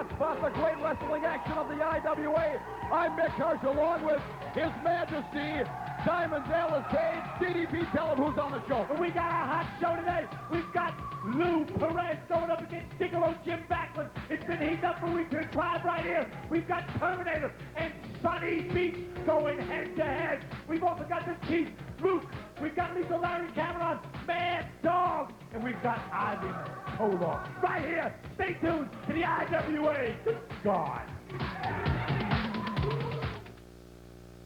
hotspot, the great wrestling action of the IWA. I'm Mick Hirsch, along with His Majesty Diamond Dallas Cage. DDP, tell him who's on the show. We got a hot show today. We've got Lou Perez going up against Gigolo Jim Backlund. It's been heating up for weeks. It's live right here. We've got Terminator and Sonny Beach going head-to-head. We've also got the Chief, Luke. We've got Lisa Larry Cameron, Mad Dog. And we've got Ivan Koloff. Right here. Stay tuned to the IWA. Good God.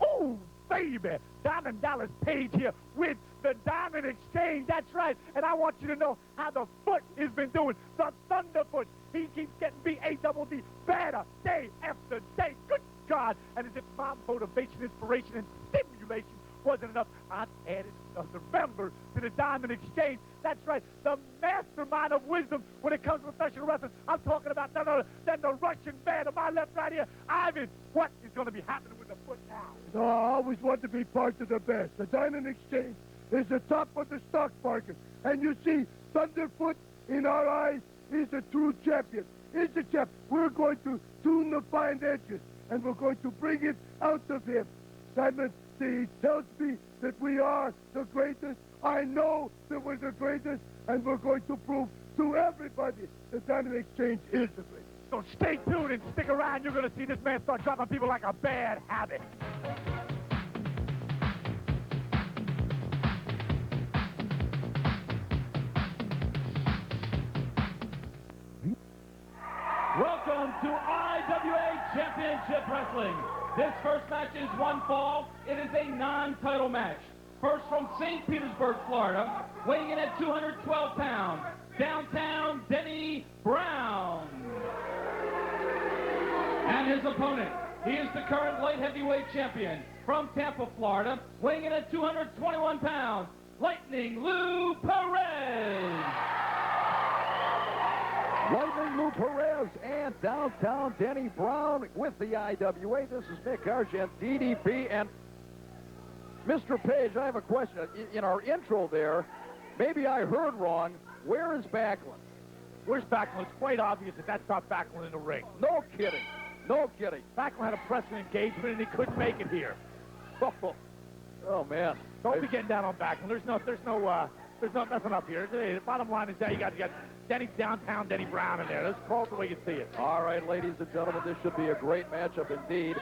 Oh, baby. Diamond Dallas Page here with the Diamond Exchange. That's right. And I want you to know how the Foot has been doing. The Thunderfoot. He keeps getting B-A-double-D better day after day. Good God. And as if my motivation, inspiration, and stimulation wasn't enough, I've added another member to the Diamond Exchange. That's right, the mastermind of wisdom when it comes to professional wrestling. I'm talking about none other than the Russian man to my left right here. Ivan, what is going to be happening with the Foot now? No, I always want to be part of the best. The Diamond Exchange is the top of the stock market. And you see, Thunderfoot, in our eyes, is a true champion. He's the champ. We're going to tune the fine edges, and we're going to bring it out of him. Diamond, he tells me that we are the greatest. I know that we're the greatest, and we're going to prove to everybody the Diamond Exchange is the greatest. So stay tuned and stick around. You're going to see this man start dropping people like a bad habit. Welcome to IWA Championship Wrestling. This first match is one fall. It is a non-title match. First from St. Petersburg, Florida, weighing in at 212 pounds, downtown Denny Brown. And his opponent, he is the current light heavyweight champion from Tampa, Florida, weighing in at 221 pounds, Lightning Lou Perez. Lightning Lou Perez and downtown Denny Brown with the IWA. This is Mick Hirsch and DDP. And Mr. Page, I have a question. In our intro there, maybe I heard wrong. Where is Backlund? Where's Backlund? It's quite obvious that that's not Backlund in the ring. No kidding. No kidding. Backlund had a pressing engagement and he couldn't make it here. Oh man. Don't be getting down on Backlund. There's nothing up here. The bottom line is that you got Denny downtown, Denny Brown in there. Let's call it the way you see it. All right, ladies and gentlemen, this should be a great matchup indeed.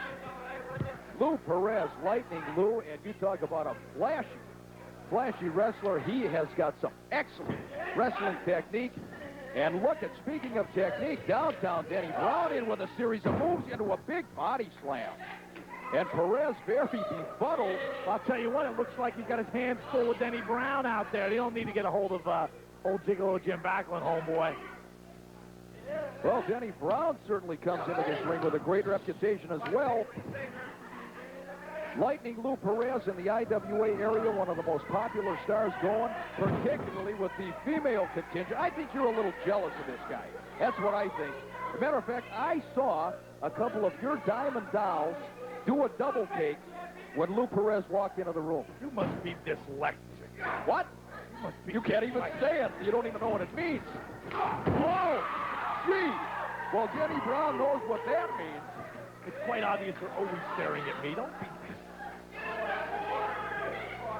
Lou Perez, Lightning Lou, and you talk about a flashy wrestler. He has got some excellent wrestling technique. And look at, speaking of technique, downtown Denny Brown in with a series of moves into a big body slam. And Perez very befuddled. I'll tell you what, it looks like he's got his hands full with Denny Brown out there. He don't need to get a hold of old Gigolo Jim Backlund, homeboy. Well, Denny Brown certainly comes into this ring with a great reputation as well. Lightning Lou Perez in the IWA area, one of the most popular stars going, particularly with the female contingent. I think you're a little jealous of this guy. That's what I think. As a matter of fact, I saw a couple of your Diamond Dolls do a double take when Lou Perez walked into the room. You must be dyslexic. What? You can't even say it. You don't even know what it means. Whoa! Gee! Well, Denny Brown knows what that means. It's quite obvious they're always staring at me. Don't be...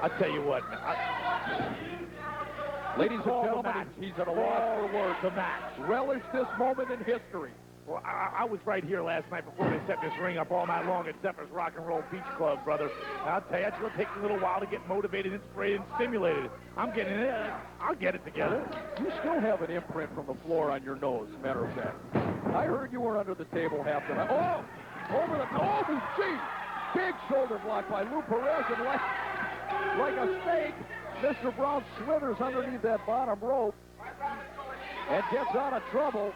I'll tell you what, ladies and gentlemen, he's at a loss for words. The match. Relish this moment in history. Well, I was right here last night before they set this ring up all night long at Zephyr's Rock and Roll Beach Club, brother. I'll tell you, it's going to take a little while to get motivated, inspired, and stimulated. I'm getting it. I'll get it together. You still have an imprint from the floor on your nose, as a matter of fact. I heard you were under the table half the night. Oh! Over the... Oh, gee! Big shoulder block by Lou Perez, and like a snake, Mr. Brown slithers underneath that bottom rope and gets out of trouble.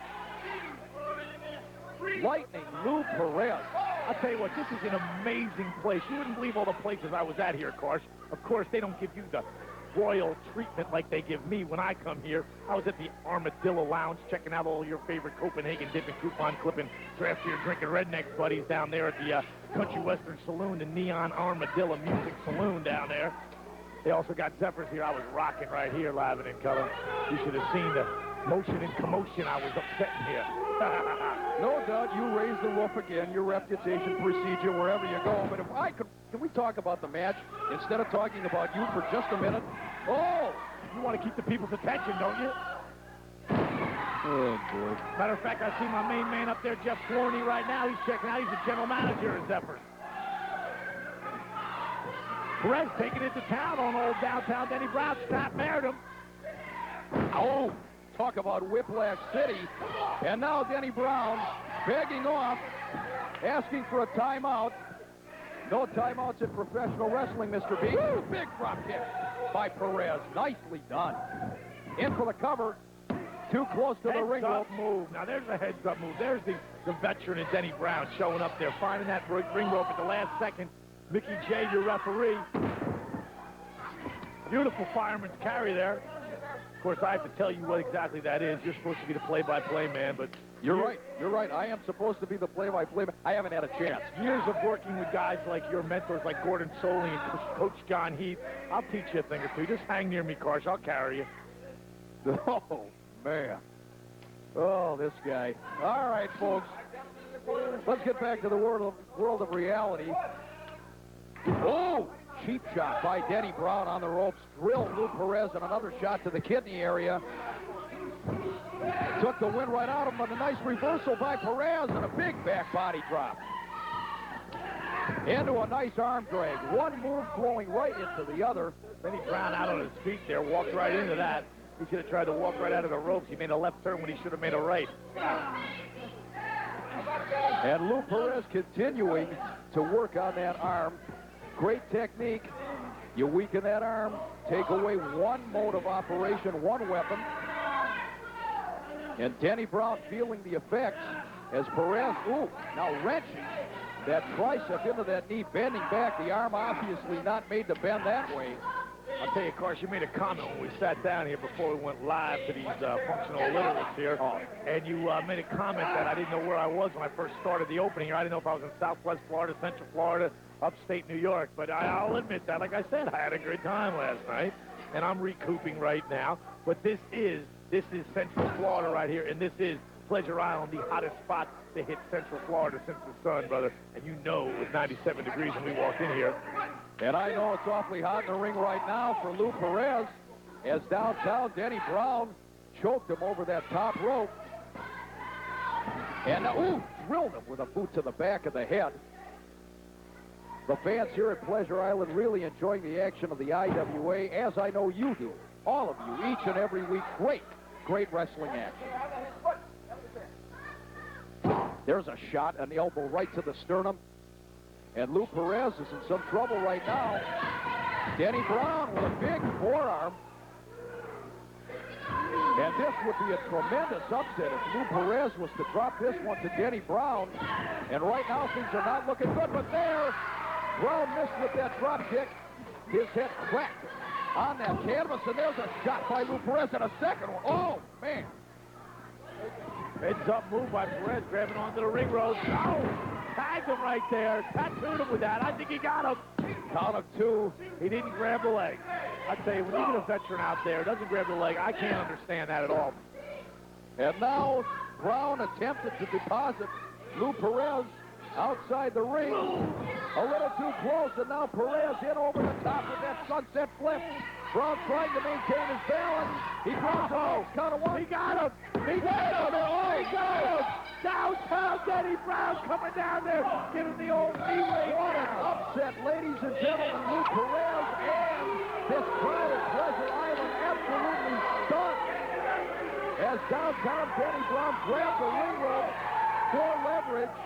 Lightning Lou Perez. I'll tell you what, this is an amazing place. You wouldn't believe all the places I was at here, of course. Of course, they don't give you the royal treatment like they give me when I come here. I was at the Armadillo Lounge checking out all your favorite Copenhagen dipping, coupon clipping, draft beer drinking rednecks buddies down there at the Country Western Saloon, the Neon Armadillo Music Saloon down there. They also got Zephyrs here. I was rocking right here, live and in color. You should have seen the motion and commotion I was upsetting here. No doubt you raise the roof again, your reputation precedes you wherever you go. But if I could, can we talk about the match instead of talking about you for just a minute? Oh! You want to keep the people's attention, don't you? Oh, boy. Matter of fact, I see my main man up there, Jeff Flourney, right now. He's checking out. He's the general manager of Zephyr. Perez taking it to town on old downtown Denny Brown. Snap married him. Oh! Talk about Whiplash City. And now Denny Brown begging off, asking for a timeout. No timeouts in professional wrestling, Mr. B. Woo! Big drop kick by Perez. Nicely done. In for the cover. Too close to the ring rope. Move. Now there's a heads-up move. There's the veteran and Denny Brown showing up there, finding that ring rope at the last second. Mickey J, your referee. Beautiful fireman's carry there. Of course, I have to tell you what exactly that is. You're supposed to be the play-by-play man, but... You're right. You're right. I am supposed to be the play-by-play man. I haven't had a chance. Years of working with guys like your mentors, like Gordon Soley and Coach John Heath. I'll teach you a thing or two. Just hang near me, Karsh. I'll carry you. Oh, man. Oh, this guy. All right, folks. Let's get back to the world of reality. Oh! Cheap shot by Denny Brown on the ropes. Drilled Lou Perez and another shot to the kidney area. Took the wind right out of him, but a nice reversal by Perez and a big back body drop. Into a nice arm drag. One move flowing right into the other. Denny Brown out on his feet there, walked right into that. He should have tried to walk right out of the ropes. He made a left turn when he should have made a right. And Lou Perez continuing to work on that arm. Great technique. You weaken that arm, take away one mode of operation, one weapon. And Denny Brown feeling the effects as Perez, now wrenching that tricep into that knee, bending back. The arm obviously not made to bend that way. I'll tell you, Karsh, you made a comment when we sat down here before we went live to these functional illiterates here. And you made a comment that I didn't know where I was when I first started the opening here. I didn't know if I was in Southwest Florida, Central Florida, upstate New York. But I'll admit that, like I said, I had a good time last night. And I'm recouping right now. But this is Central Florida right here. And this is Pleasure Island, the hottest spot to hit Central Florida since the sun, brother. And you know it was 97 degrees when we walked in here. And I know it's awfully hot in the ring right now for Lou Perez as downtown Denny Brown choked him over that top rope. And drilled him with a boot to the back of the head. The fans here at Pleasure Island really enjoying the action of the IWA, as I know you do. All of you, each and every week. Great wrestling action. There's a shot, an elbow right to the sternum. And Lou Perez is in some trouble right now. Denny Brown with a big forearm. And this would be a tremendous upset if Lou Perez was to drop this one to Denny Brown. And right now things are not looking good, but there, Brown missed with that drop kick. His head cracked on that canvas, and there's a shot by Lou Perez and a second one. Oh, man. Heads up move by Perez, grabbing onto the ring ropes. Tagged him right there. Tattooed him with that. I think he got him. Count of two. He didn't grab the leg. I tell you, when you get a veteran out there, doesn't grab the leg, I can't understand that at all. And now Brown attempted to deposit Lou Perez outside the ring. A little too close, and now Perez in over the top with that sunset flip. Brown trying to maintain his balance. He drops a count of one. He got him. He got him. Oh, he got him. Downtown Denny Brown coming down there. Giving the old knee-way. What an upset, ladies and gentlemen. Lou Perez and this crowd at Pleasure Island absolutely stunned as downtown Denny Brown grabbed the ring rope for leverage.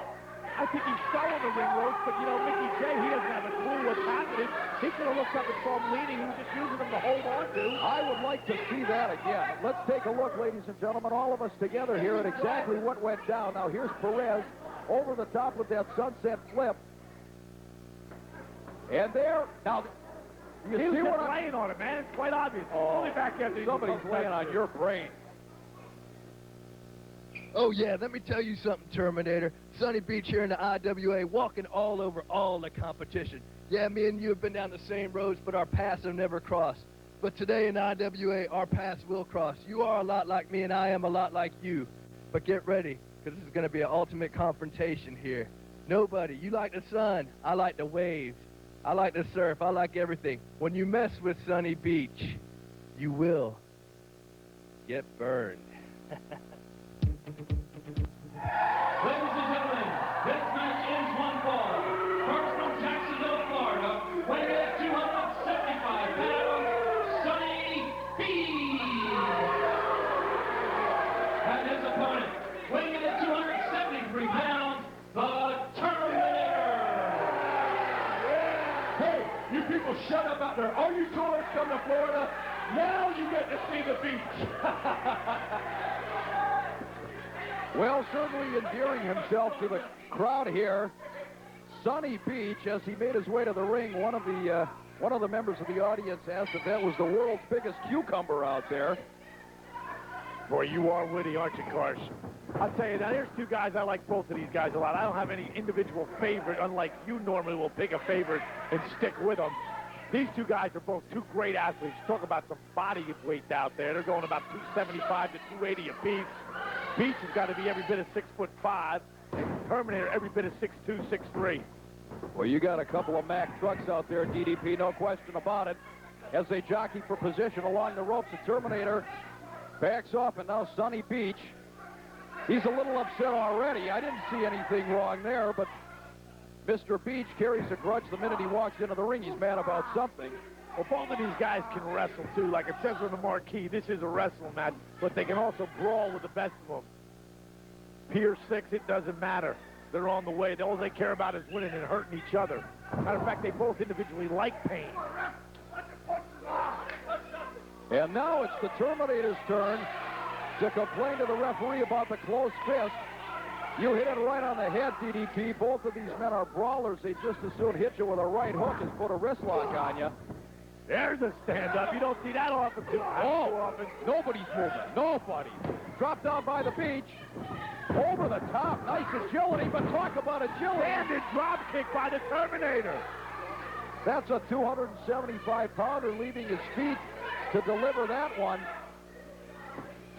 I think he's selling the ring ropes, but, you know, Mickey J, he doesn't have a clue what's happening. He could have looked up and saw him leaning. He was just using them to hold on to. I would like to see that again. Let's take a look, ladies and gentlemen, all of us together here at exactly what went down. Now, here's Perez over the top with that sunset flip. And there, now, you see what I'm laying on it, man. It's quite obvious. Only back after somebody's laying on your brain. Oh, yeah, let me tell you something, Terminator. Sonny Beach here in the IWA, walking all over all the competition. Yeah, me and you have been down the same roads, but our paths have never crossed. But today in IWA, our paths will cross. You are a lot like me, and I am a lot like you. But get ready. because this is going to be an ultimate confrontation here. Nobody. You like the sun. I like the waves. I like the surf. I like everything. When you mess with Sonny Beach, you will get burned. Ladies and gentlemen, this match ends 1-fall. First from Jacksonville, Florida, weighing at 275 pounds, Sonny Beach. And his opponent, weighing in at 273 pounds, the Terminator. Hey, you people shut up out there. All you tourists come to Florida, now you get to see the beach. Well, certainly endearing himself to the crowd here, Sonny Beach, as he made his way to the ring, one of the members of the audience asked if that was the world's biggest cucumber out there. Boy, you are witty, aren't you, Karsh? I'll tell you, now here's two guys. I like both of these guys a lot. I don't have any individual favorite, unlike you normally will pick a favorite and stick with them. These two guys are both two great athletes. Talk about some body weight out there. They're going about 275 to 280 apiece. Beach has got to be every bit of 6'5", and Terminator every bit of 6'2", 6'3". Well, you got a couple of Mack trucks out there, DDP, no question about it. As they jockey for position along the ropes, the Terminator backs off, and now Sonny Beach, he's a little upset already. I didn't see anything wrong there, but Mr. Beach carries a grudge the minute he walks into the ring. He's mad about something. Well, both of these guys can wrestle, too. Like it says on the marquee, this is a wrestling match, but they can also brawl with the best of them. Pier 6, it doesn't matter. They're on the way. All they care about is winning and hurting each other. Matter of fact, they both individually like pain. And now it's the Terminator's turn to complain to the referee about the closed fist. You hit it right on the head, DDP. Both of these men are brawlers. They just as soon hit you with a right hook as put a wrist lock on you. There's a stand-up. You don't see that often, too often. Nobody's moving. Nobody. Dropped down by the beach. Over the top. Nice agility, but talk about agility. Standing drop kick by the Terminator. That's a 275-pounder leaving his feet to deliver that one.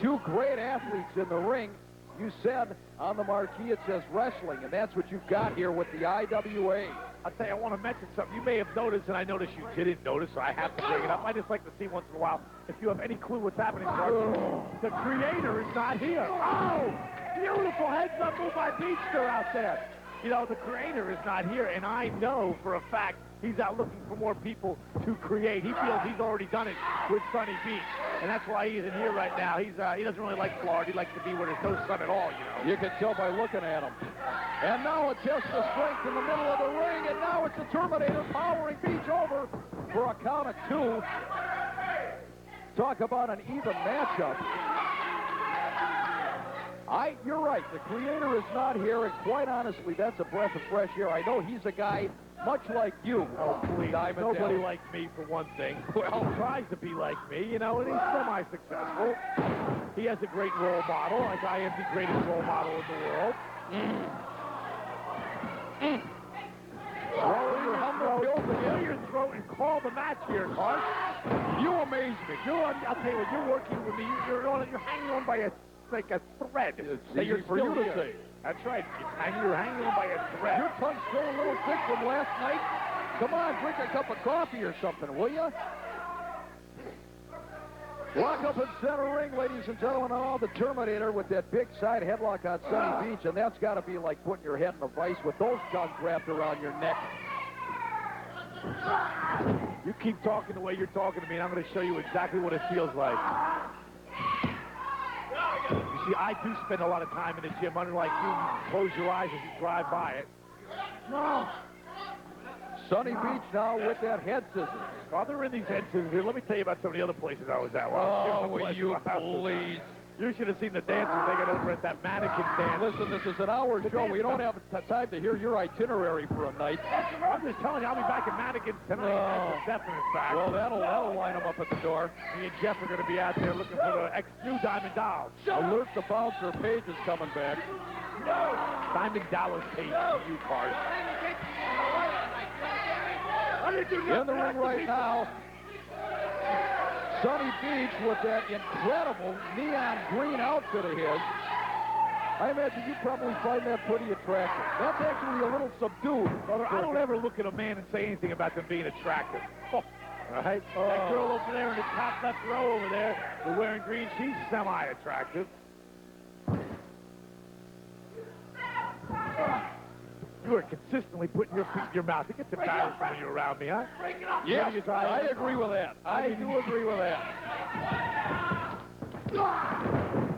Two great athletes in the ring. You said on the marquee it says wrestling, and that's what you've got here with the IWA. I'll tell you, I want to mention something. You may have noticed, and I noticed you didn't notice, so I have to bring it up. I just like to see once in a while if you have any clue what's happening. The Creator is not here. Oh, beautiful heads-up move by Beachster out there. You know, the Creator is not here, and I know for a fact he's out looking for more people to create. He feels he's already done it with Sonny Beach, and that's why he isn't here right now. He doesn't really like Florida. He likes to be where there's no sun at all, you know. You can tell by looking at him. And now a test of strength in the middle of the ring, and now it's the Terminator powering Beach over for a count of 2. Talk about an even matchup. You're right, the Creator is not here, and quite honestly, that's a breath of fresh air. I know he's a guy much like you. Oh, please. Diamond Nobody Dallas. likes me, for one thing. Well, tries to be like me, you know, and he's semi-successful. He has a great role model. Like, I am the greatest role model in the world. Swallow your humble pills Clear again. your throat and call the match here, Clark. You amaze me. I'll tell you what, you're working with me. You're hanging on by a thread. It's that easy you're for you still to here. say. That's right. You're hanging on by a thread. Your tongue's still a little thick from last night. Come on, drink a cup of coffee or something, will you? Lock up in center ring, ladies and gentlemen. Oh, the Terminator with that big side headlock on Sonny Beach, and that's got to be like putting your head in a vice with those tongues wrapped around your neck. You keep talking the way you're talking to me, and I'm going to show you exactly what it feels like. You see, I do spend a lot of time in the gym, unlike you. Close your eyes as you drive by it. No. Sonny Beach now with that head scissors. While they're in these head scissors here, let me tell you about some of the other places I was at. Oh, will you please? You should have seen the dancers they got over at that mannequin dance. Listen, this is an hour show. We don't have time to hear your itinerary for a night. I'm just telling you, I'll be back at mannequins tonight. Oh. That's a definite fact. Well, that'll line them up at the door. Me and Jeff are going to be out there looking for the new Diamond Dolls. Alert the bouncer. Page is coming back. Diamond Dollars Page for you, Cars. In the ring right now, Sonny Beach with that incredible neon green outfit of his. I imagine you probably find that pretty attractive. That's actually a little subdued. Brother, I don't ever look at a man and say anything about them being attractive. Oh, all right? That girl over there in the top left row over there, who's wearing green, she's semi-attractive. You are consistently putting your feet in your mouth. It gets embarrassing when you're around me, huh? Yes, I agree with that. I do agree with that.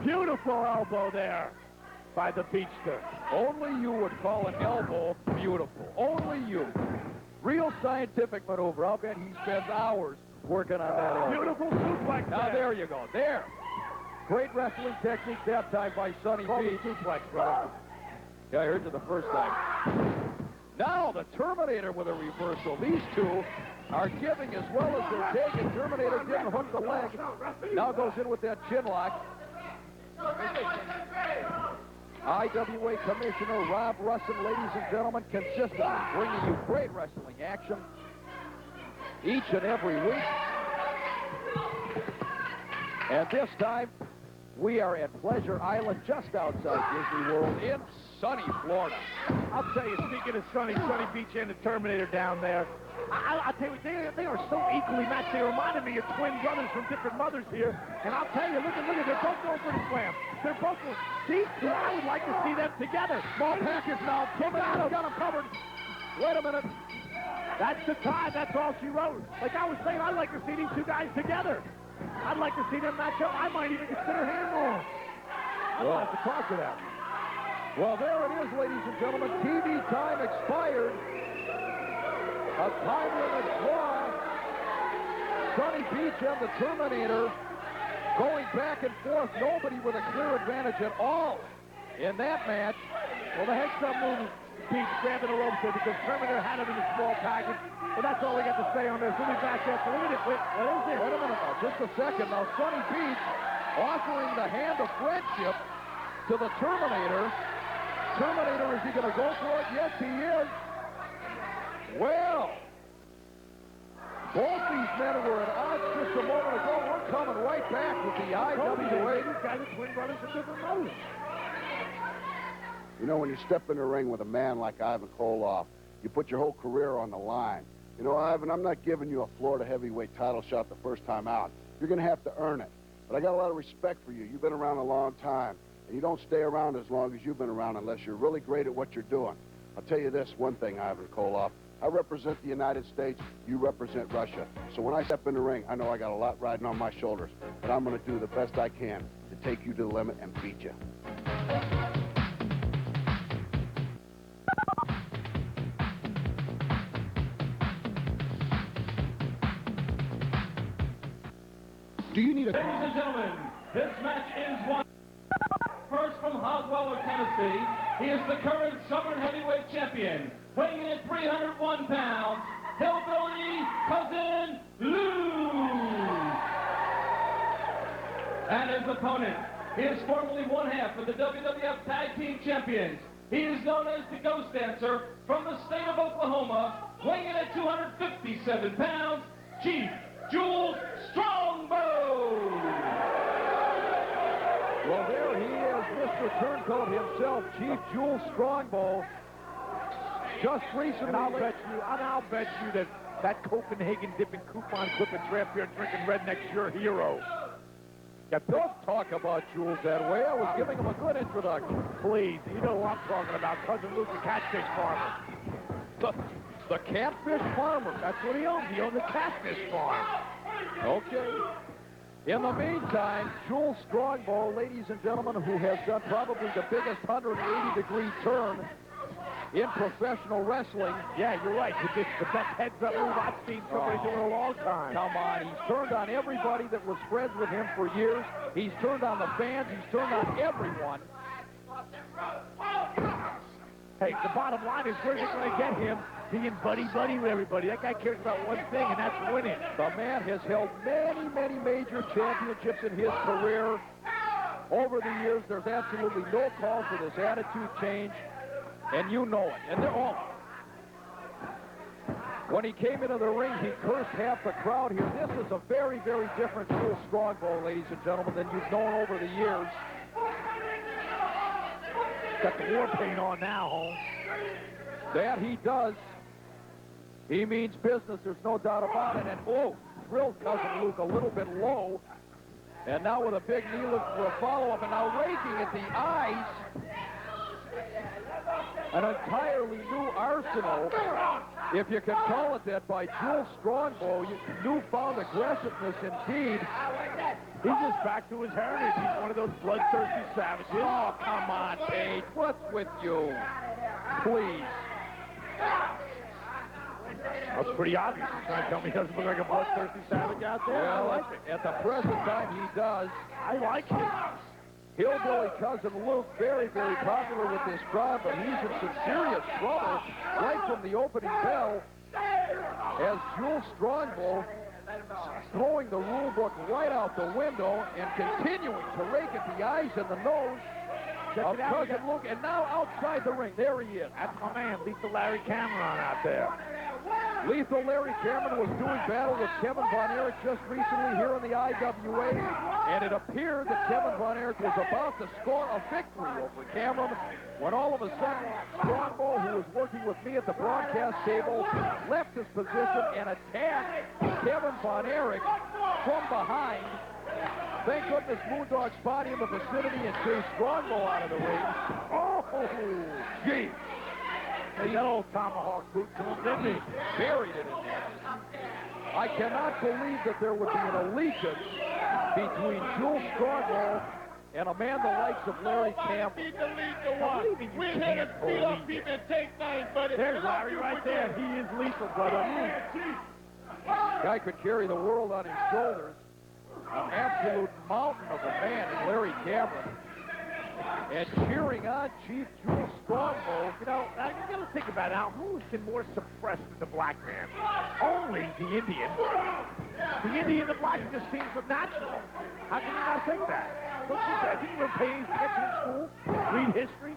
Beautiful elbow there by the Beachster. Only you would call an elbow beautiful. Only you. Real scientific maneuver. I'll bet he spends hours working on that elbow. Beautiful suplex. Now there you go. There. Great wrestling technique that time by Sonny Beach. Suplex, brother. Yeah, I heard you the first time. Now the Terminator with a reversal. These two are giving as well as they're taking. Terminator didn't hook the leg. Now goes in with that chin lock. IWA Commissioner Rob Russin, ladies and gentlemen, consistently bringing you great wrestling action each and every week. And this time, we are at Pleasure Island, just outside Disney World in sunny Florida. I'll tell you, speaking of Sonny Beach and the Terminator down there, I'll tell you, they are so equally matched. They reminded me of twin brothers from different mothers here. And I'll tell you, look at, they're both going for the slam. They're both going. These two, I would like to see them together. Small package now. Terminator's got him covered. Wait a minute. That's the time. That's all she wrote. Like I was saying, I'd like to see these two guys together. I'd like to see them match up. I might even consider handball. I'd like to talk to them. Well, there it is, ladies and gentlemen. TV time expired. A time limit draw. Sonny Beach and the Terminator going back and forth. Nobody with a clear advantage at all in that match. Well, the heads-up move, Beach grabbing the ropes there because Terminator had him in a small package. But that's all we got to say on this. We'll be back after. Look at it. What is this? Wait a minute now. Just a second. Now, Sonny Beach offering the hand of friendship to the Terminator. Terminator, is he going to go for it? Yes, he is. Well, both these men were at odds just a moment ago. We're coming right back with the IWA. These guys are twin brothers from different mothers. You know, when you step in the ring with a man like Ivan Koloff, you put your whole career on the line. You know, Ivan, I'm not giving you a Florida heavyweight title shot the first time out. You're going to have to earn it. But I got a lot of respect for you. You've been around a long time. And you don't stay around as long as you've been around unless you're really great at what you're doing. I'll tell you this one thing, Ivan Koloff. I represent the United States. You represent Russia. So when I step in the ring, I know I got a lot riding on my shoulders. But I'm going to do the best I can to take you to the limit and beat you. Do you need a... Ladies and gentlemen, this match is one. First from Hoswell, Tennessee, he is the current Southern Heavyweight Champion, weighing in at 301 pounds, Hillbilly Cousin Lou. And his opponent, he is formerly one half of the WWF Tag Team Champions. He is known as the Ghost Dancer from the state of Oklahoma, weighing in at 257 pounds, Chief Jules Strongbow. Well, there he is, Mr. Turncoat himself, Chief Jules Strongbow. Just recently... And I'll bet you that Copenhagen dipping coupon clipping tramp here drinking redneck's your hero. Don't talk about Jules that way. I was giving him a good introduction. Please, you know who I'm talking about. Cousin Luke, the catfish farmer. The catfish farmer. That's what he owns. He owns a catfish farm. Okay. In the meantime, Jules Strongbow, ladies and gentlemen, who has done probably the biggest 180-degree turn in professional wrestling. Yeah, you're right. The best heads-up move I've seen somebody do in a long time. Come on. He's turned on everybody that was friends with him for years. He's turned on the fans. He's turned on everyone. Hey, the bottom line is where's it going to get him being buddy-buddy with everybody? That guy cares about one thing, and that's winning. The man has held many, many major championships in his career. Over the years, there's absolutely no call for this attitude change, and you know it. And they're all. When he came into the ring, he cursed half the crowd here. This is a very, very different Jules Strongbow, ladies and gentlemen, than you've known over the years. Got the war paint on now, Holmes. That he does. He means business, there's no doubt about it. And, oh, drilled Cousin Luke a little bit low. And now with a big knee look for a follow-up, and now raking at the eyes. An entirely new arsenal, if you can call it that, by Jules Strongbow. Newfound aggressiveness indeed. He's just back to his heritage. He's one of those bloodthirsty savages. Oh, come on, Page. What's with you? Please. That's pretty obvious. You're trying to tell me he doesn't look like a bloodthirsty savage out there? Well, at the present time, he does. I like him. Hillbilly Cousin Luke, very, very popular with this crowd, but he's in some serious trouble right from the opening bell as Jules Strongbow throwing the rule book right out the window and continuing to rake at the eyes and the nose of Cousin Luke, and now outside the ring. There he is. That's my man, Lethal Larry Cameron out there. Lethal Larry Cameron was doing battle with Kevin Von Erich just recently here in the IWA, and it appeared that Kevin Von Erich was about to score a victory over Cameron when all of a sudden Strongbow, who was working with me at the broadcast table, left his position and attacked Kevin Von Erich from behind. Thank goodness Moondog spotted him in the vicinity and chased Strongbow out of the ring. Oh, gee. Hey, that old tomahawk boot to him, didn't he? Buried it in there. I cannot believe that there would be an allegiance between Jules Strongbow and a man the likes of Larry Campbell. We're here to beat up people and take names, buddy. There's Larry right there. He is lethal, brother. Guy could carry the world on his shoulders. An absolute mountain of a man in Larry Cameron. And cheering on Chief Jules Strongbow. You know, you got to think about it now. Who's been more suppressed than the black man? Only the Indian. The Indian, the black, just seems so natural. How can you not think that? Don't you think you were paying attention in school? Read history?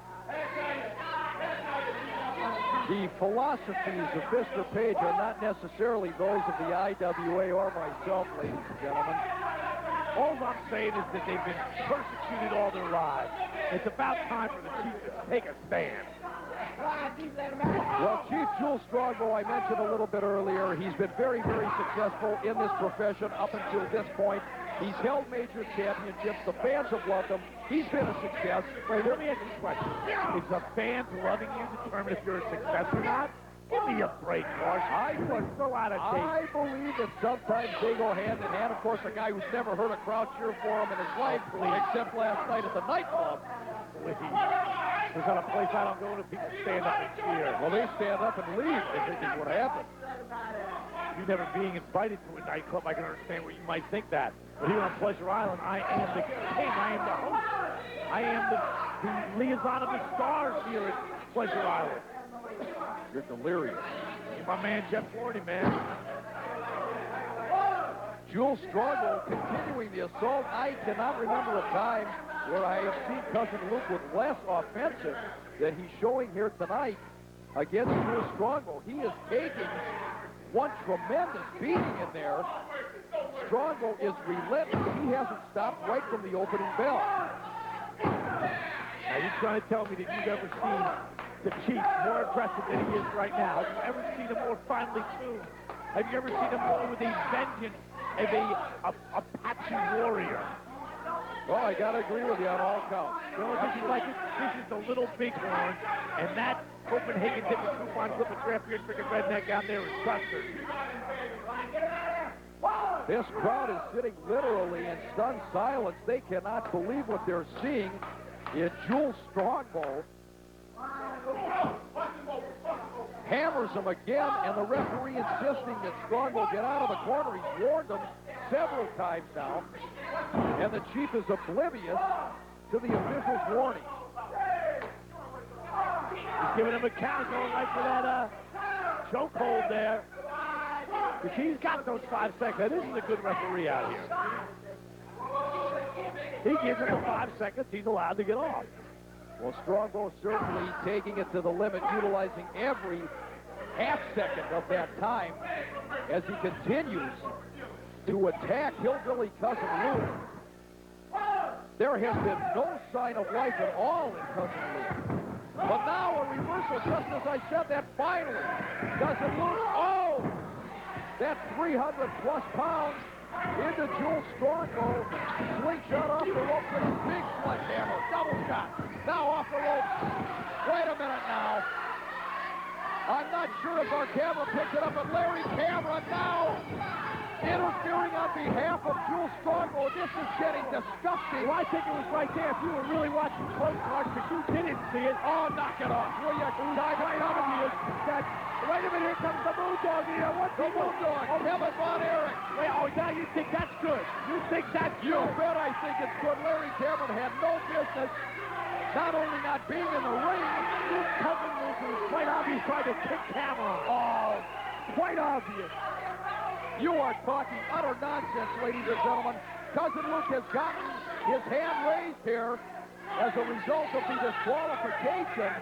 The philosophies of Mr. Page are not necessarily those of the IWA or myself, ladies and gentlemen. All I'm saying is that they've been persecuted all their lives. It's about time for the chief to take a stand. Well, Chief Jules Strongbow, I mentioned a little bit earlier, he's been very, very successful in this profession up until this point. He's held major championships. The fans have loved him. He's been a success. Wait, let me ask you a question. Is the fans loving you determine if you're a success or not? Give me a break, Marsh. You are so out of date. I believe that sometimes they go hand in hand. Of course, a guy who's never heard a crowd cheer for him in his life, except last night at the nightclub. There's not a place I don't go to, people stand up and cheer. Well, they stand up and leave, they think it's what happened. You never being invited to a nightclub, I can understand where you might think that. But here on Pleasure Island, I am the king. I am the host. I am the liaison of the stars here at Pleasure Island. You're delirious. You're my man, Jeff Forty, man. Jules Strongbow continuing the assault. I cannot remember a time where I have seen Cousin Luke with less offensive than he's showing here tonight against Jules Strongbow. He is taking one tremendous beating in there. Strongbow is relentless. He hasn't stopped right from the opening bell. Now, you're trying to tell me that you've ever seen the Chief more aggressive than he is right now? Have you ever seen him more finely tuned? Have you ever seen him more with a vengeance as a Apache warrior? Well, I got to agree with you on all counts. You know what you like it? This is the little bighorn, and that Copenhagen dipping coupon clip of draft-beard freaking redneck out there is custard. This crowd is sitting literally in stunned silence. They cannot believe what they're seeing in Jules Strongbow. Hammers him again, and the referee insisting that Strongbow get out of the corner. He's warned him several times now, and the Chief is oblivious to the official's warning. He's giving him a count, going right for that chokehold there. The Chief's got those 5 seconds. This is a good referee out here. He gives him the 5 seconds. He's allowed to get off. Well, Strongbow certainly taking it to the limit, utilizing every half second of that time as he continues to attack Hillbilly Cousin Luke. There has been no sign of life at all in Cousin Luke. But now a reversal, just as I said, that finally doesn't lose. Oh! That 300-plus pounds into Jules Strongbow. Slingshot off the rope with a big sledgehammer. Double shot. Now off the rope. Wait a minute now. I'm not sure if our camera picked it up, but Larry Cameron now interfering on behalf of Jules Strongbow. This is getting disgusting. Well, I think it was right there. If you were really watching close, Clark, but you didn't see it. Oh, knock it off. Will you dive right out of you? Wait a minute, here comes the Moondog here. What's The Moondog, Kevin Von Erich. Wait, oh, now you think that's good. You think that's You good. bet I think it's good. Larry Cameron had no business not only not being in the ring, His cousin was quite obvious trying to kick Cameron. oh, Quite obvious. you are talking utter nonsense, ladies and gentlemen. Cousin Luke has gotten his hand raised here as a result of the disqualification.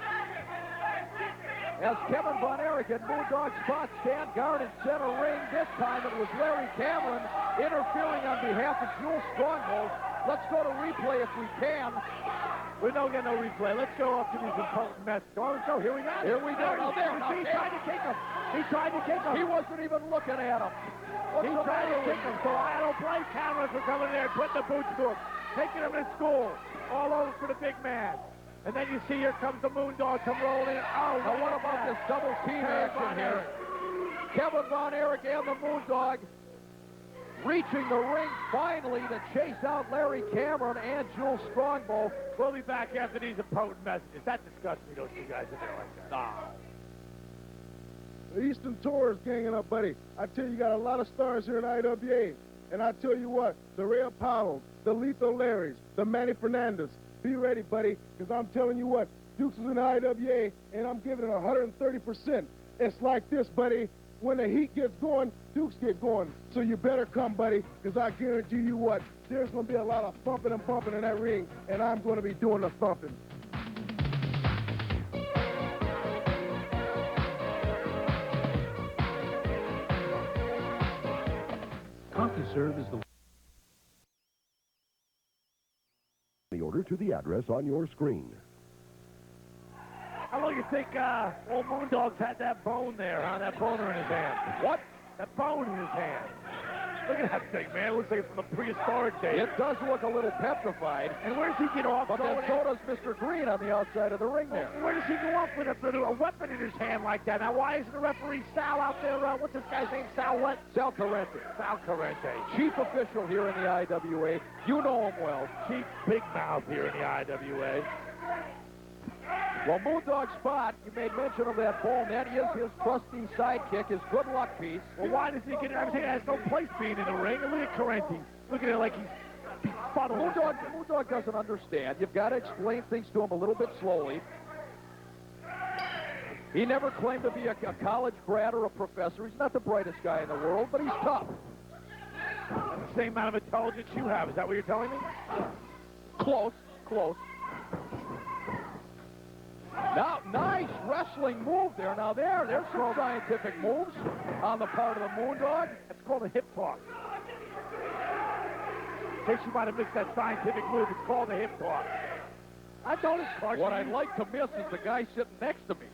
As Kevin Von Erich and Moondog Spot stand guard in center ring, this time it was Larry Cameron interfering on behalf of Jules Strongbow. Let's go to replay if we can. We don't get no replay. Let's go up to these important messages. Oh, so here we go. Here we go. Now there. Now He there. tried to kick him. He tried to kick him. He wasn't even looking at him. What's He the tried to matter kick with him. So I don't blame Cameron for coming there and putting the boots to him. Taking him to school. All over for the big man. And then you see here comes the Moondog come rolling in. Oh, Now what about this double team action here? Kevin Von Erich and the Moondog reaching the ring finally to chase out Larry Cameron and Jules Strongbow. We'll be back after these important messages. That disgusts me, those two guys in there like that. The Eastern Tour is ganging up, buddy. I tell you, you got a lot of stars here in IWA. And I tell you what, the Ray Apollos, the Lethal Larrys, the Manny Fernandez, be ready, buddy, because I'm telling you what, Dukes is in the IWA, and I'm giving it 130%. It's like this, buddy. When the heat gets going, Dukes get going. So you better come, buddy, because I guarantee you what, there's going to be a lot of thumping and bumping in that ring, and I'm going to be doing the thumping. CompuServe is the order to the address on your screen. How long you think old Moondog's had that bone there, huh? That boner in his hand. What? That bone in his hand. Look at that thing, man. It looks like it's from the prehistoric days. It does look a little petrified. And where does he get off But then going so in? does Mr. Green on the outside of the ring there. Where does he go off with a weapon in his hand like that? Now, why isn't the referee Sal out there? What's this guy's name? Sal what? Sal Corrente, Sal Corrente. chief official here in the IWA. You know him well. Chief Big Mouth here in the IWA. Well, Moondog Spot, you made mention of that bone. That is his trusty sidekick, his good luck piece. Well, why does he get everything? It has no place being in the ring. And look at Corrente. Look at it like he's befuddled. Moondog doesn't understand. You've got to explain things to him a little bit slowly. He never claimed to be a college grad or a professor. He's not the brightest guy in the world, but he's tough. And the same amount of intelligence you have. Is that what you're telling me? Close. Now, nice wrestling move there. Now, there's some scientific moves on the part of the Moondog. It's called a hip toss. In case you might have missed that scientific move, it's called a hip toss. I noticed, Carson. What I'd like to miss is the guy sitting next to me.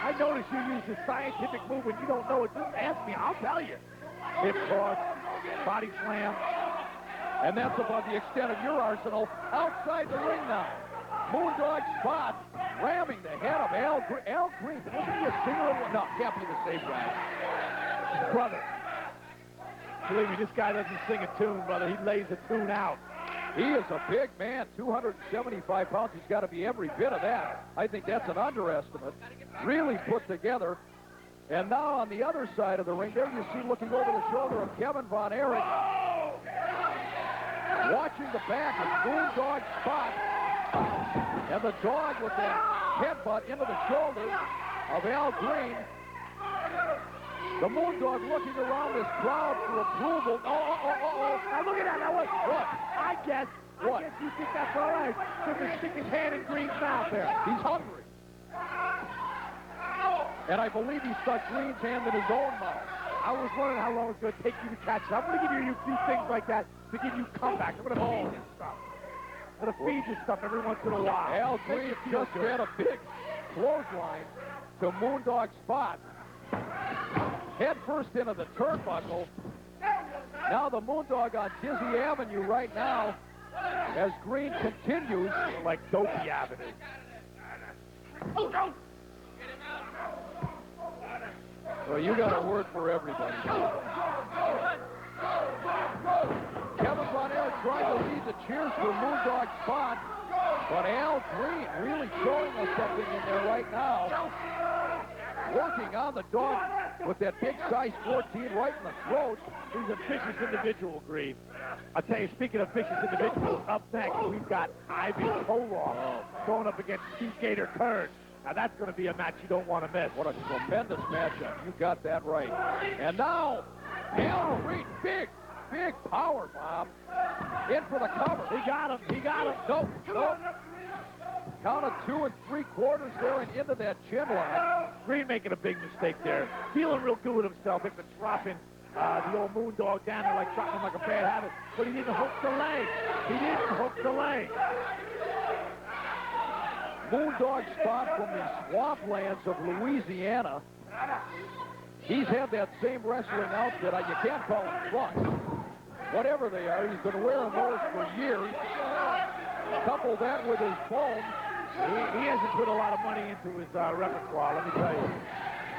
I noticed you use a scientific move when you don't know it. Just ask me, I'll tell you. Hip toss, body slam. And that's about the extent of your arsenal. Outside the ring now. Moondog Spot ramming the head of Al Green. Wasn't he a singer? No, can't be the same guy. His brother. Believe me, this guy doesn't sing a tune, brother. He lays a tune out. He is a big man, 275 pounds. He's got to be every bit of that. I think that's an underestimate. Really put together. And now on the other side of the ring, there you see looking over the shoulder of Kevin Von Erich. Watching the back of Moondog Spot. And the dog with that headbutt into the shoulder of Al Green. The Moondog looking around this crowd for approval. Oh. Now look at that. Now what? I guess What? I guess you think that's all right. So to stick his hand in Green's mouth there. He's hungry. And I believe he stuck Green's hand in his own mouth. I was wondering how long it's going to take you to catch it. I'm going to give you these things like that to give you comebacks. I'm going to beat this stuff. Gotta feed you stuff every once in a while. Al Green just had a big clothesline to Moondog's spot. Head first into the turnbuckle. Now the Moondog on Dizzy Avenue right now as Green continues. Like Dopey Avenue. Well, you got a word for everybody. Kevin Von Erich trying to lead the cheers for Moondog's spot, but Al Green really showing us something in there right now. Working on the dog with that big size 14 right in the throat. He's a vicious individual, Green. I'll tell you, speaking of vicious individuals, up next we've got Ivan Koloff going up against Steve Gator Kerns. Now that's going to be a match you don't want to miss. What a tremendous matchup. You got that right. And now, Al Green, big power bomb. In for the cover. He got him. Nope. Count of 2 3/4 there and into that chin lock. Green making a big mistake there. Feeling real good with himself after dropping the old Moondog down there like dropping like a bad habit. But he didn't hook the leg. Moondog spot from the swamplands of Louisiana. He's had that same wrestling outfit. You can't call them trunks. Whatever they are, he's been wearing those for years. Couple that with his phone. He hasn't put a lot of money into his repertoire, let me tell you.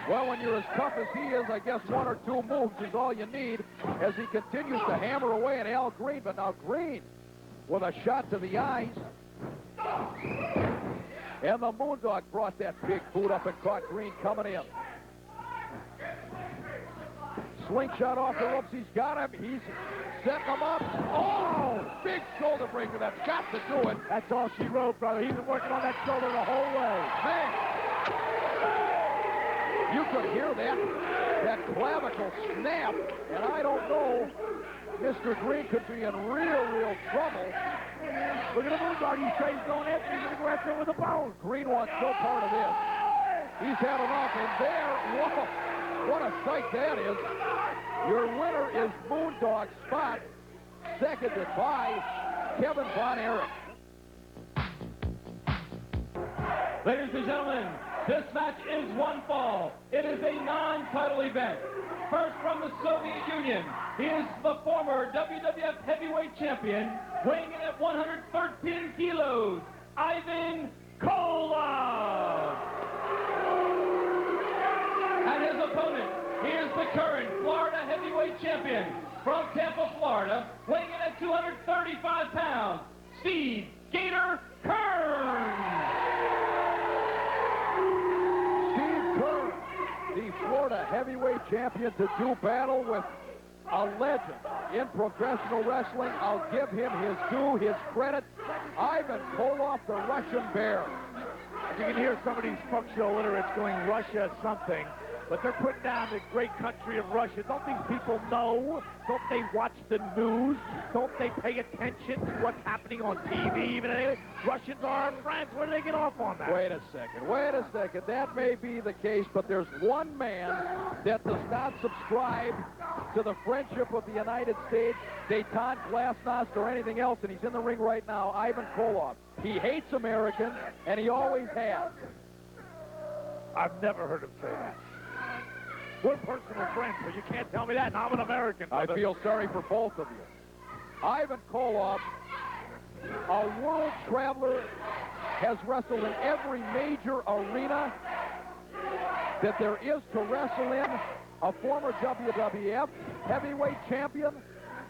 Well, when you're as tough as he is, I guess 1 or 2 moves is all you need as he continues to hammer away at Al Green. But now Green with a shot to the eyes. And the Moondog brought that big boot up and caught Green coming in. Slingshot off the ropes. He's got him. He's setting him up. Oh, big shoulder breaker. That's got to do it. That's all she wrote, brother. He's been working on that shoulder the whole way. Man, you could hear that clavicle snap, and I don't know. Mr. Green could be in real trouble. Look at the Moondog. He's going after him. He's going to go after him with a bone. Green wants no part of this. He's had enough, and there, whoa, what a sight that is. Your winner is Moondog spot, seconded by Kevin Von Erich. Ladies and gentlemen, this match is one fall. It is a non-title event. First from the Soviet Union, he is the former WWF Heavyweight Champion, weighing in at 113 kilos, Ivan Koloff. And his opponent, he is the current Florida Heavyweight Champion from Tampa, Florida, weighing in at 235 pounds, Steve Gator Kerns. The Florida heavyweight champion to do battle with a legend in professional wrestling. I'll give him his due, his credit. Ivan Koloff, the Russian Bear. You can hear some of these functional illiterates going Russia something, but they're putting down the great country of Russia. Don't these people know? Don't they watch the news? Don't they pay attention to what's happening on TV? Even Russians are our friends. Where do they get off on that? Wait a second. That may be the case, but there's one man that does not subscribe to the friendship of the United States, détente, glasnost, or anything else, and he's in the ring right now, Ivan Koloff. He hates Americans, and he always has. I've never heard him say that. We're personal friends, so you can't tell me that, and I'm an American. I feel sorry for both of you. Ivan Koloff, a world traveler, has wrestled in every major arena that there is to wrestle in. A former WWF heavyweight champion,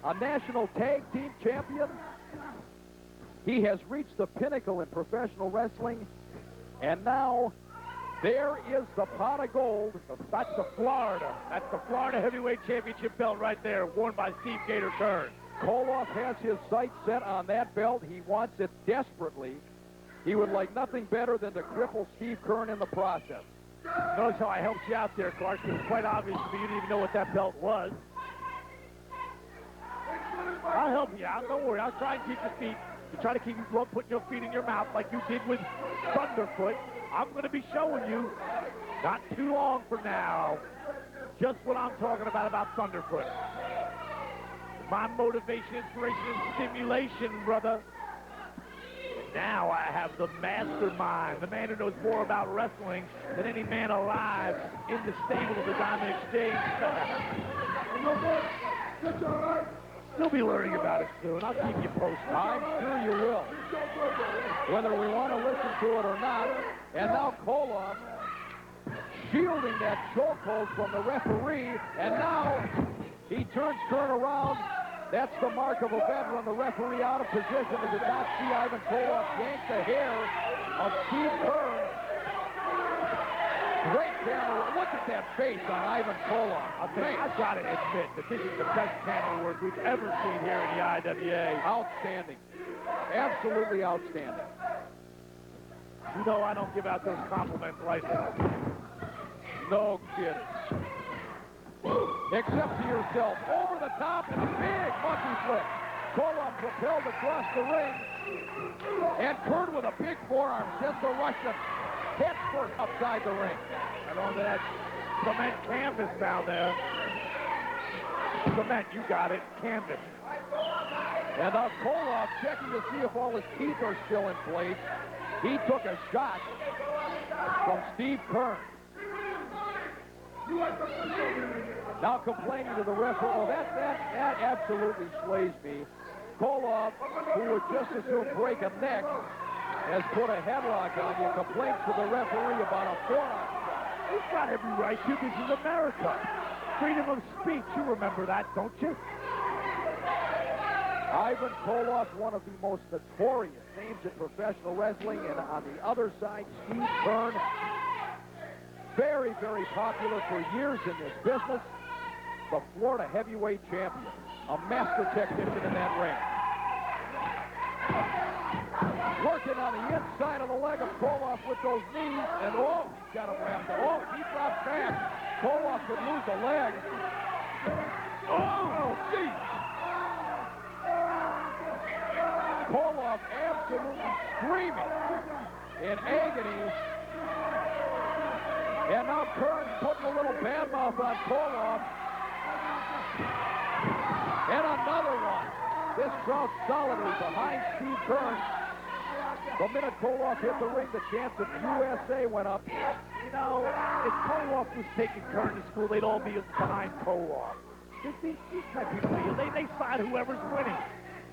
a national tag team champion. He has reached the pinnacle in professional wrestling, and now there is the pot of gold. That's the Florida Heavyweight Championship belt right there, worn by Steve Gator Kerns. Koloff has his sights set on that belt. He wants it desperately. He would like nothing better than to cripple Steve Kerns in the process. Notice how I helped you out there, Clark. It was quite obvious to me you didn't even know what that belt was. I'll help you out. Don't worry. I'll try and keep your feet. You try to keep you from putting your feet in your mouth like you did with Thunderfoot. I'm going to be showing you, not too long from now, just what I'm talking about Thunderfoot. My motivation, inspiration, and stimulation, brother. Now I have the mastermind, the man who knows more about wrestling than any man alive in the stable of the Diamond Exchange. That's all right. You'll be learning about it soon. I'll keep you posted. I'm sure you will, whether we want to listen to it or not. And now Koloff shielding that chokehold from the referee, and now he turns Kern around. That's the mark of a veteran. The referee out of position. He did not see Ivan Koloff yank the hair of Steve Kern. Great camera. Look at that face on Ivan Koloff. I've got to admit that this is the best camera work we've ever seen here in the IWA. Outstanding. Absolutely outstanding. You know I don't give out those compliments like that. No kidding. Except to yourself. Over the top and a big monkey flip. Koloff propelled across the ring. And Kern with a big forearm sends the Russian head first upside the ring. And onto that cement canvas down there. Cement, you got it. Canvas. And now Koloff checking to see if all his teeth are still in place. He took a shot from Steve Kern. Now complaining to the referee. Oh, that absolutely slays me. Koloff, who would just as soon break a neck, has put a headlock on you, complains to the referee about a forearm. He's got every right to. This is America. Freedom of speech. You remember that, don't you? Ivan Koloff, one of the most notorious names in professional wrestling, and on the other side, Steve Kern. Very, very popular for years in this business. The Florida heavyweight champion. A master technician in that ring. Working on the inside of the leg of Koloff with those knees. And oh, he's got him wrapped up. Oh, he drops back. Koloff could lose a leg. Oh, geez. Koloff absolutely screaming in agony. And now Kern putting a little bad mouth on Koloff. And another one. This crowd solidly behind Steve Kern. The minute Koloff hit the ring, the chance of USA went up. You know, if Koloff was taking Kern to school, they'd all be behind Koloff. These type of people, they sign whoever's winning.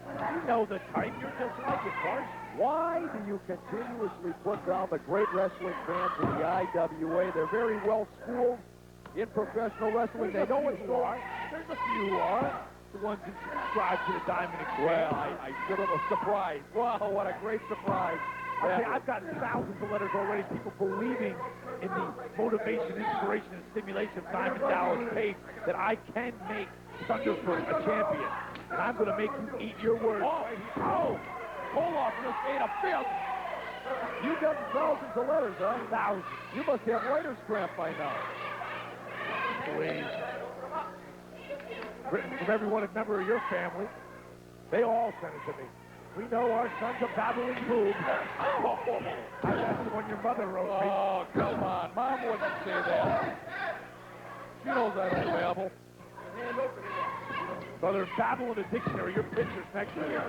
You know the type. You're just like it, Carson. Why do you continuously put down the great wrestling fans in the IWA? They're very well schooled in professional wrestling. They know what's going on. There's a few who are. The ones who subscribe to the Diamond Exchange. Well, I should have a surprise. Wow, what a great surprise. I've gotten thousands of letters already, people believing in the motivation, inspiration, and stimulation of Diamond Dallas Page that I can make Thunderfoot a champion. And I'm going to make you eat your words. Oh, Koloff just ate a fifth. You've gotten thousands of letters, huh? Thousands. You must have writer's cramp by now. Please. Written from every one member of your family. They all sent it to me. We know our son's a babbling boob. Oh, that's the one your mother wrote me. Oh, come on. Mom wouldn't say that. She knows I don't babble. Brother, babble in a dictionary. Your picture's next to you.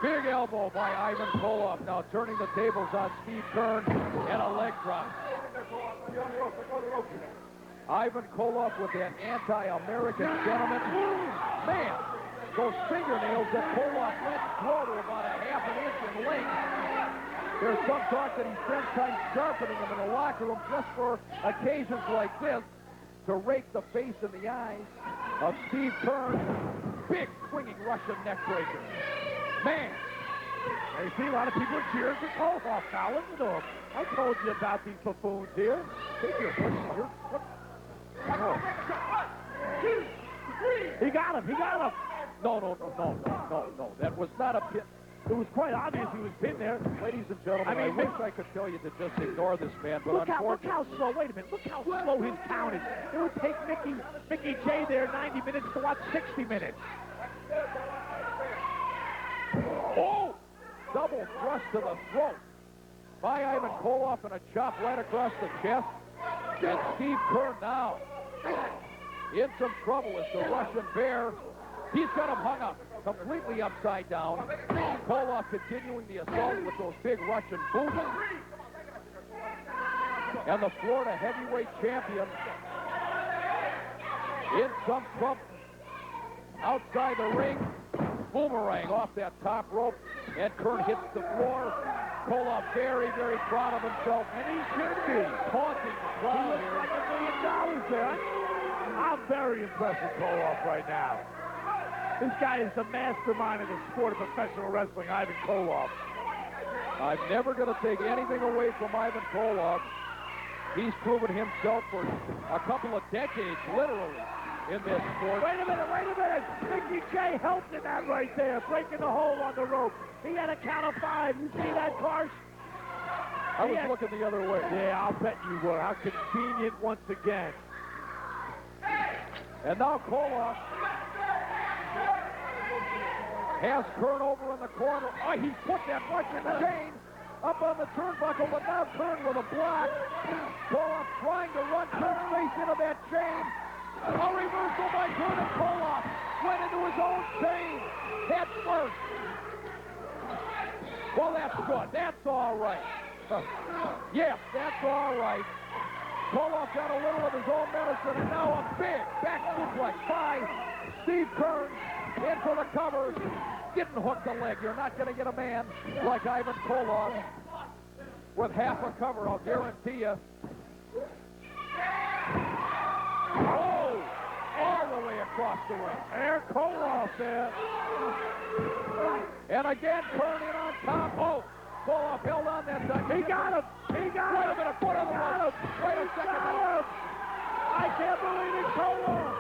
Big elbow by Ivan Koloff. Now turning the tables on Steve Kern and a leg drop. Ivan Koloff with that anti-American gentleman. Man, those fingernails that Koloff let grow to about a half an inch in length. There's some talk that he spends time sharpening them in the locker room just for occasions like this to rake the face and the eyes of Steve Kern. Big swinging Russian neck breaker. Man. You see a lot of people cheering for Koloff now. Listen to him. I told you about these buffoons here. Take your push. Oh. He got him. He got him. No. That was not a pin. It was quite obvious he was pinned there. Ladies and gentlemen, I wish I could tell you to just ignore this man, but look unfortunately... how slow, wait a minute, look how slow his count is. It would take Mickey J there 90 minutes to watch 60 minutes. Oh! Double thrust to the throat by Ivan Koloff and a chop right across the chest. And Steve Kern now in some trouble as the Russian Bear. He's got him hung up completely upside down. Koloff continuing the assault with those big Russian boots. And the Florida heavyweight champion in some trouble outside the ring. Boomerang off that top rope, and Kerns hits the floor. Koloff very, very proud of himself, and he should be taunting the crowd here. Like $1 million there. I'm very impressed with Koloff right now. This guy is the mastermind of the sport of professional wrestling, Ivan Koloff. I'm never going to take anything away from Ivan Koloff. He's proven himself for a couple of decades, literally, in this sport. Wait a minute. Mickey J helped in that right there, breaking the hole on the rope. He had a count of 5. You see that, Karsh? I was looking the other way. Yeah, I'll bet you were. How convenient once again. And now Koloff has Kerns over in the corner. Oh, he put that Russian chain up on the turnbuckle, but now Kerns with a block. Koloff trying to run Kerns' face into that chain. A reversal by Kerns, and Koloff went into his own chain. Head first. Well, that's good. That's all right. Yes, that's all right. Koloff got a little of his own medicine, and now a big back suplex by Steve Kerns in for the cover. Didn't hook the leg. You're not going to get a man like Ivan Koloff with half a cover, I'll guarantee you. Oh! All the way across the ring. There, Koloff there. And again, Kerns in on top. Oh! Koloff held on that time. He got him. Wait a minute. Foot on the rope. Wait a second. I can't believe it, Koloff.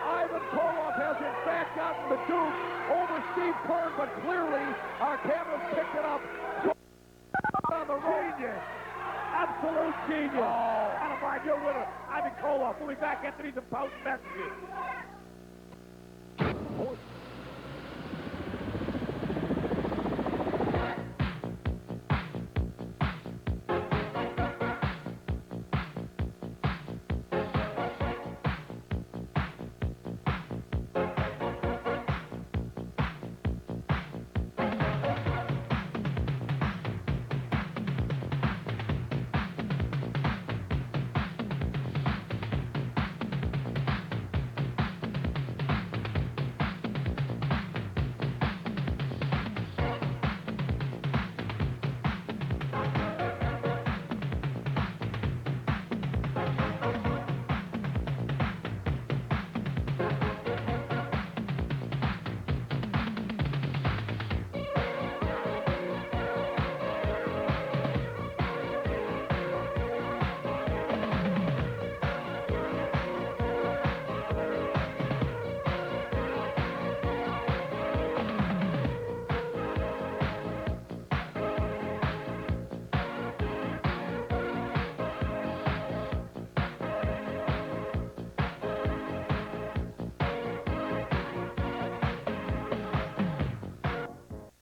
Ivan Koloff has in fact gotten the Duke over Steve Kerns, but clearly our cameras picked it up. On the road. Genius. Absolute genius. Oh. Out of mind, your winner, Ivan Koloff. We'll be back after these important messages.